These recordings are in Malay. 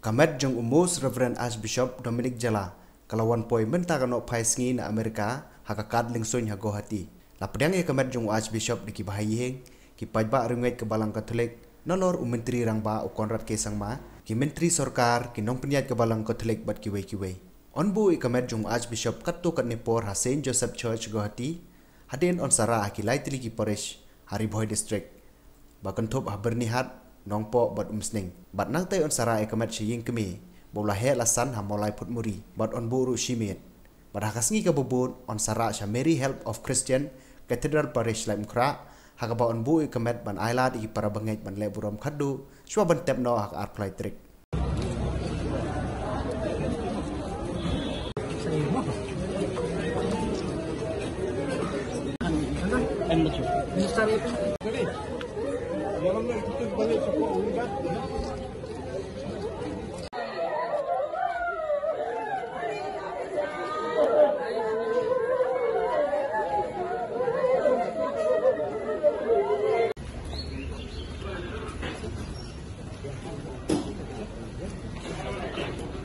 Kamet jong umus Reverend Archbishop Dominic Jala kalawan poi mentakanok paisngi na Amerika hakakat lingsoy hago hati. Lapdang ya kamet jong Archbishop di kibahayeng ki pajba ringet ke balang Katolik nolor menteri rangba u Konrad ke sangma ki menteri sorkar ki nong penjat ke balang Katolik bat kiwe. Onbu kamet jong Archbishop katto kat Nepor ha Saint Joseph Church Guwahati haden on sara akilai tili ki parish Hariboy district. Bahkan top bernihat nongpo bat umsning bat nang tay on sara kamet siying kemi bola he lasan ha molai put muri bat on buru shimit bat hakasngi ka bubun on sara sha Mary Help of Christian Cathedral Parish Laim Kra hakaba on bu kamet ban aila di para bangai ban le buram khadu shwa ban tep no hak art play trick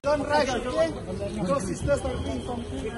Don't rush, okay? Your sisters are being complete.